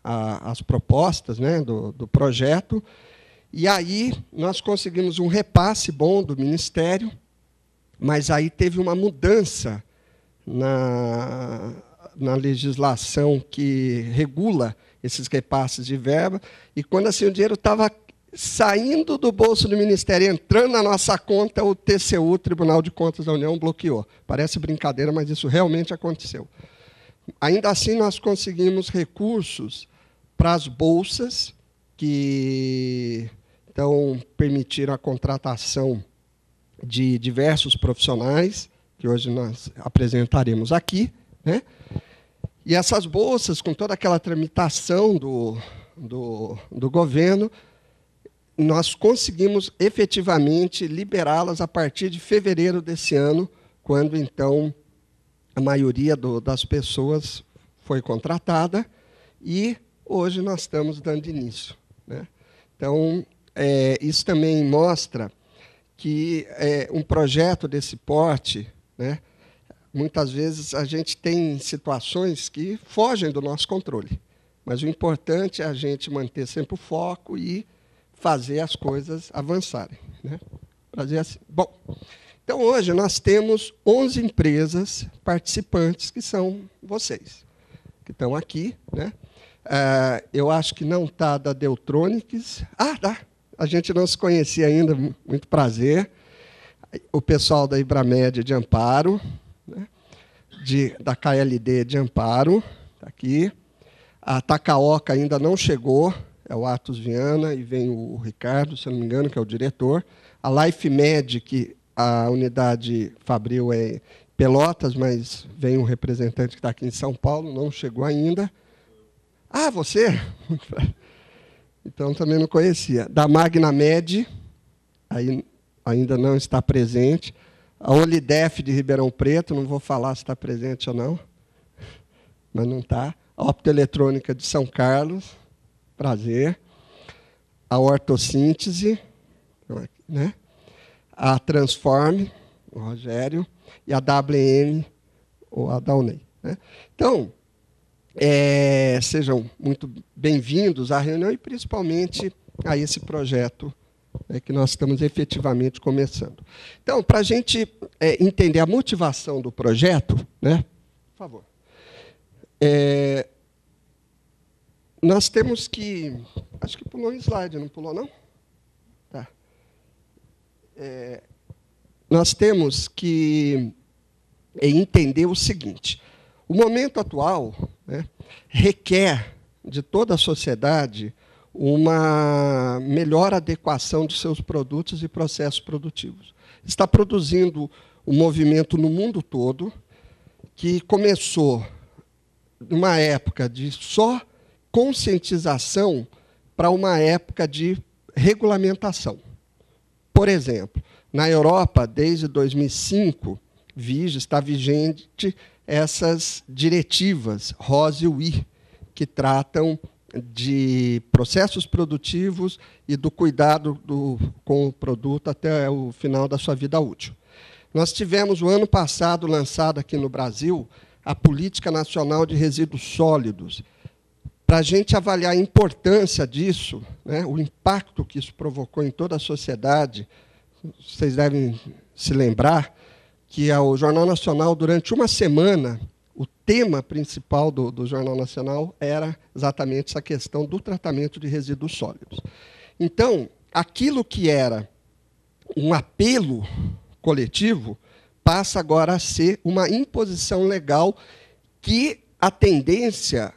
as propostas, né, do projeto, e aí nós conseguimos um repasse bom do Ministério, mas aí teve uma mudança na legislação que regula esses repasses de verba, e quando assim, o dinheiro estava saindo do bolso do Ministério, entrando na nossa conta, o TCU, Tribunal de Contas da União, bloqueou. Parece brincadeira, mas isso realmente aconteceu. Ainda assim, nós conseguimos recursos para as bolsas, que então permitiram a contratação de diversos profissionais, que hoje nós apresentaremos aqui, né? E essas bolsas, com toda aquela tramitação do governo, nós conseguimos efetivamente liberá-las a partir de fevereiro desse ano, quando, então, a maioria das pessoas foi contratada, e hoje nós estamos dando início, né? Então, isso também mostra que um projeto desse porte, né, muitas vezes a gente tem situações que fogem do nosso controle, mas o importante é a gente manter sempre o foco e fazer as coisas avançarem, né? Fazer assim. Bom, então hoje nós temos 11 empresas participantes, que são vocês, que estão aqui, né? Eu acho que não está da Deltronics. Tá. A gente não se conhecia ainda, muito prazer. O pessoal da Ibramed de Amparo, né? Da KLD de Amparo, está aqui. A Takaoka ainda não chegou, é o Atos Viana, e vem o Ricardo, se eu não me engano, que é o diretor. A LifeMed, que a unidade Fabril é Pelotas, mas vem um representante que está aqui em São Paulo, não chegou ainda. Você? Então, também não conhecia. Da MagnaMed, aí ainda não está presente. A Olidef de Ribeirão Preto, não vou falar se está presente ou não, mas não está. A Optoeletrônica de São Carlos, prazer. A Ortossíntese, né? A Transform, o Rogério, e a WM, ou a Daunay, né? Então, sejam muito bem-vindos à reunião e, principalmente, a esse projeto, né, que nós estamos efetivamente começando. Então, para a gente entender a motivação do projeto, né, por favor, nós temos que... Acho que pulou um slide, não pulou, não? Tá. Nós temos que entender o seguinte: o momento atual, né, requer de toda a sociedade uma melhor adequação de seus produtos e processos produtivos. Está produzindo um movimento no mundo todo que começou numa época de só conscientização para uma época de regulamentação. Por exemplo, na Europa, desde 2005, está vigente essas diretivas RoHS e WI, que tratam de processos produtivos e do cuidado com o produto até o final da sua vida útil. Nós tivemos, o ano passado, lançado aqui no Brasil, a Política Nacional de Resíduos Sólidos. Para a gente avaliar a importância disso, né, o impacto que isso provocou em toda a sociedade, vocês devem se lembrar que o Jornal Nacional, durante uma semana, o tema principal do Jornal Nacional era exatamente essa questão do tratamento de resíduos sólidos. Então, aquilo que era um apelo coletivo passa agora a ser uma imposição legal, que a tendência,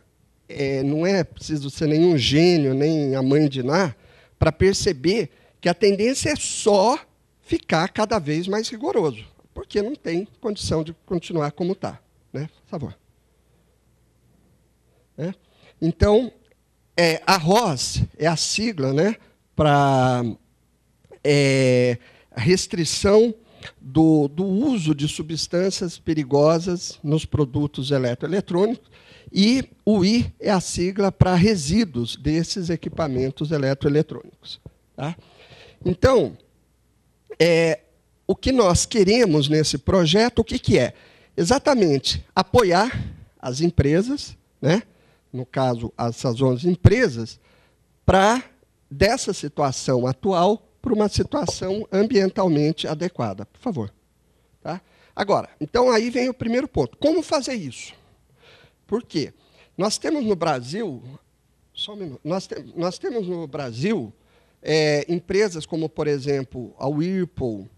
não é preciso ser nenhum gênio, nem a mãe de Ná, para perceber que a tendência é só ficar cada vez mais rigoroso, porque não tem condição de continuar como está, né? Por favor. Então, a RoHS é a sigla, né, para restrição do uso de substâncias perigosas nos produtos eletroeletrônicos, e o I é a sigla para resíduos desses equipamentos eletroeletrônicos. Tá? Então, o que nós queremos nesse projeto, o que é? Exatamente apoiar as empresas, né, no caso, essas 11 empresas, dessa situação atual para uma situação ambientalmente adequada. Por favor. Tá? Agora, então aí vem o primeiro ponto. Como fazer isso? Por quê? Nós temos no Brasil, só um minuto, nós temos no Brasil empresas como, por exemplo, a Whirlpool,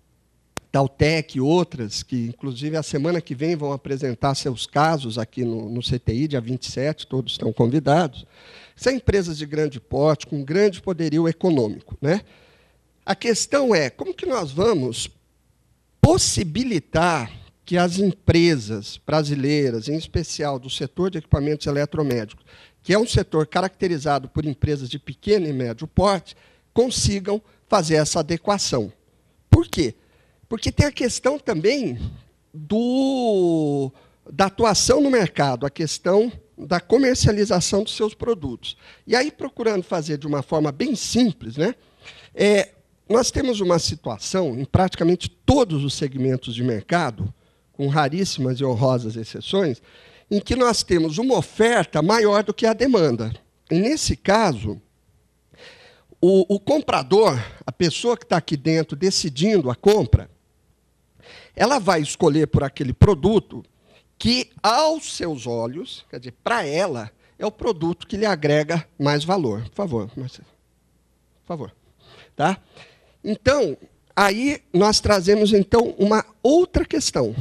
Taltec e outras, que, inclusive, a semana que vem vão apresentar seus casos aqui no CTI, dia 27, todos estão convidados. São empresas de grande porte, com grande poderio econômico, né? A questão é, como que nós vamos possibilitar que as empresas brasileiras, em especial do setor de equipamentos eletromédicos, que é um setor caracterizado por empresas de pequeno e médio porte, consigam fazer essa adequação. Por quê? Porque tem a questão também da atuação no mercado, a questão da comercialização dos seus produtos. E aí, procurando fazer de uma forma bem simples, né, nós temos uma situação, em praticamente todos os segmentos de mercado, com raríssimas e honrosas exceções, em que nós temos uma oferta maior do que a demanda. E, nesse caso, o comprador, a pessoa que está aqui dentro decidindo a compra, ela vai escolher por aquele produto que, aos seus olhos, quer dizer, para ela, é o produto que lhe agrega mais valor. Por favor, Marcelo. Por favor. Tá? Então, aí nós trazemos, então, uma outra questão,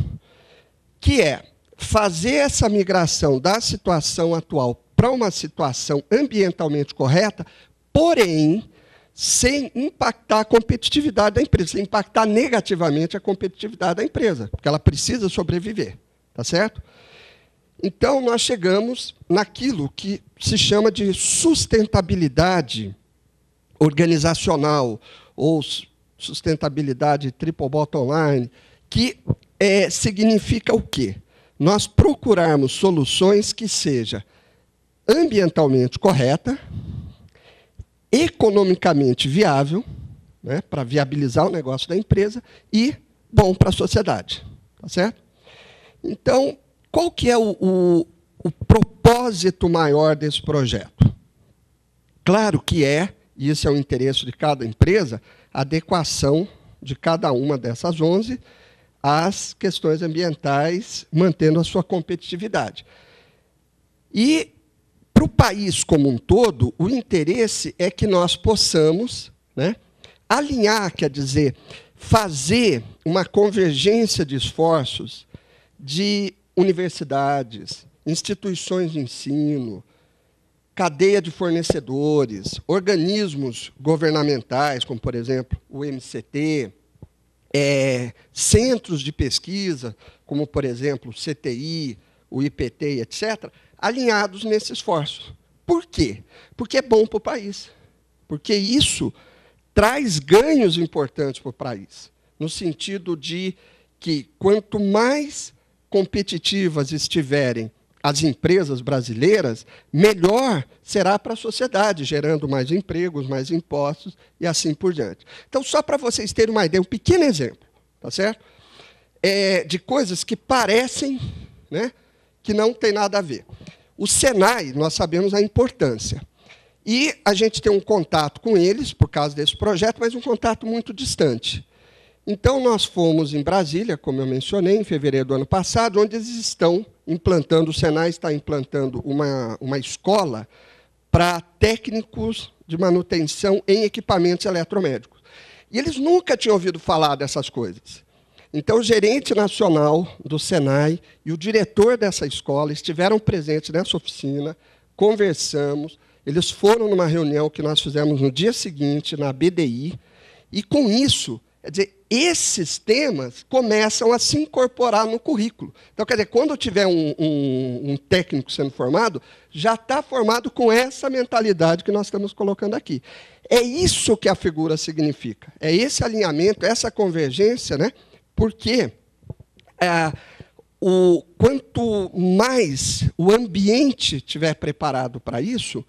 que é fazer essa migração da situação atual para uma situação ambientalmente correta, porém, sem impactar a competitividade da empresa, sem impactar negativamente a competitividade da empresa, porque ela precisa sobreviver, tá certo? Então, nós chegamos naquilo que se chama de sustentabilidade organizacional, ou sustentabilidade triple bottom line, que significa o quê? Nós procurarmos soluções que sejam ambientalmente correta, economicamente viável, né, para viabilizar o negócio da empresa, e bom para a sociedade. Tá certo? Então, qual que é o propósito maior desse projeto? Claro que e esse é o interesse de cada empresa, a adequação de cada uma dessas 11 às questões ambientais, mantendo a sua competitividade. E, para o país como um todo, o interesse é que nós possamos, né, alinhar, quer dizer, fazer uma convergência de esforços de universidades, instituições de ensino, cadeia de fornecedores, organismos governamentais, como, por exemplo, o MCT, centros de pesquisa, como, por exemplo, o CTI, o IPT, etc., alinhados nesse esforço. Por quê? Porque é bom para o país. Porque isso traz ganhos importantes para o país, no sentido de que, quanto mais competitivas estiverem as empresas brasileiras, melhor será para a sociedade, gerando mais empregos, mais impostos e assim por diante. Então, só para vocês terem uma ideia, um pequeno exemplo, tá certo? De coisas que parecem, né, que não tem nada a ver. O Senai, nós sabemos a importância. E a gente tem um contato com eles, por causa desse projeto, mas um contato muito distante. Então, nós fomos em Brasília, como eu mencionei, em fevereiro do ano passado, onde eles estão implantando, o Senai está implantando uma escola para técnicos de manutenção em equipamentos eletromédicos. E eles nunca tinham ouvido falar dessas coisas. Então, o gerente nacional do Senai e o diretor dessa escola estiveram presentes nessa oficina, conversamos, eles foram numa reunião que nós fizemos no dia seguinte, na BDI, e, com isso, quer dizer, esses temas começam a se incorporar no currículo. Então, quer dizer, quando tiver um técnico sendo formado, já está formado com essa mentalidade que nós estamos colocando aqui. É isso que a figura significa. É esse alinhamento, essa convergência, né? Porque quanto mais o ambiente estiver preparado para isso,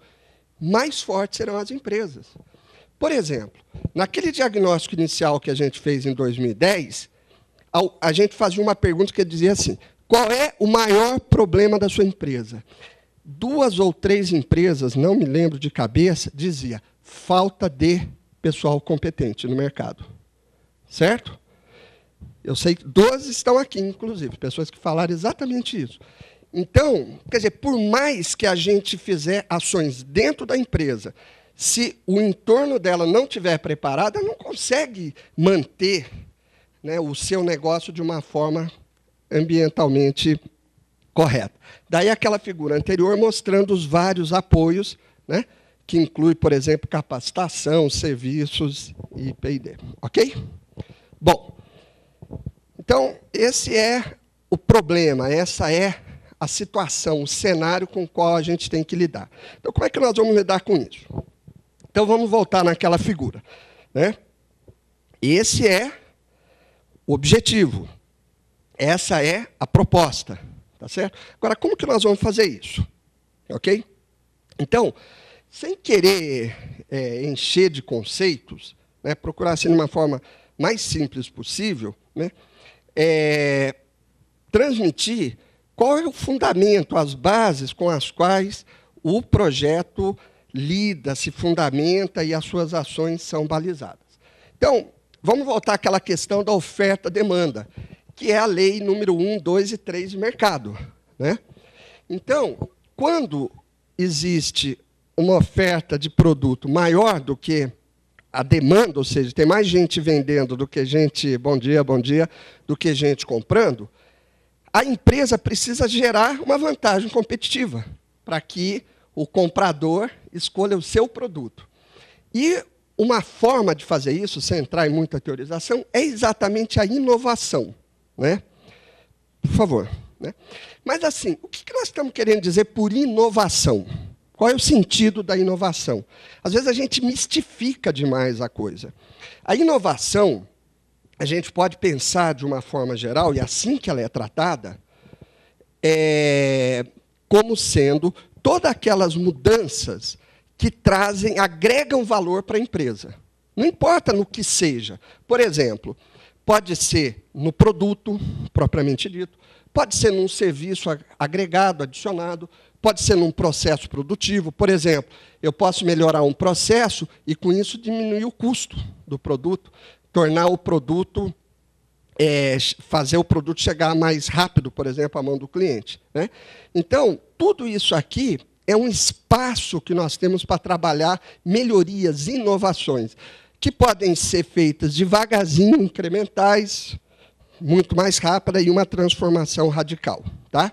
mais fortes serão as empresas. Por exemplo, naquele diagnóstico inicial que a gente fez em 2010, a gente fazia uma pergunta que dizia assim: qual é o maior problema da sua empresa? 2 ou 3 empresas, não me lembro de cabeça, dizia falta de pessoal competente no mercado. Certo? Eu sei que 12 estão aqui, inclusive, pessoas que falaram exatamente isso. Então, quer dizer, por mais que a gente fizer ações dentro da empresa, se o entorno dela não estiver preparado, ela não consegue manter, né, o seu negócio de uma forma ambientalmente correta. Daí aquela figura anterior mostrando os vários apoios, né, que inclui, por exemplo, capacitação, serviços e P&D. Ok? Bom, então, esse é o problema, essa é a situação, o cenário com o qual a gente tem que lidar. Então, como é que nós vamos lidar com isso? Então, vamos voltar naquela figura, né? Esse é o objetivo. Essa é a proposta. Tá certo? Agora, como que nós vamos fazer isso? Ok? Então, sem querer encher de conceitos, né, procurar ser de uma forma mais simples possível, né, transmitir qual é o fundamento, as bases com as quais o projeto lida, se fundamenta e as suas ações são balizadas. Então, vamos voltar àquela questão da oferta-demanda, que é a lei número 1, 2 e 3 de mercado. Né? Então, quando existe uma oferta de produto maior do que a demanda, ou seja, tem mais gente vendendo do que gente, bom dia, do que gente comprando, a empresa precisa gerar uma vantagem competitiva para que o comprador escolha o seu produto. E uma forma de fazer isso, sem entrar em muita teorização, é exatamente a inovação. Né? Por favor. Né? Mas, assim, o que nós estamos querendo dizer por inovação? Qual é o sentido da inovação? Às vezes, a gente mistifica demais a coisa. A inovação, a gente pode pensar de uma forma geral, e assim que ela é tratada, como sendo todas aquelas mudanças que agregam valor para a empresa. Não importa no que seja. Por exemplo, pode ser no produto, propriamente dito, pode ser num serviço agregado, adicionado, pode ser num processo produtivo. Por exemplo, eu posso melhorar um processo e, com isso, diminuir o custo do produto, tornar o produto, fazer o produto chegar mais rápido, por exemplo, à mão do cliente. Né? Então, tudo isso aqui é um espaço que nós temos para trabalhar melhorias, inovações, que podem ser feitas devagarzinho, incrementais, muito mais rápida e uma transformação radical. Tá?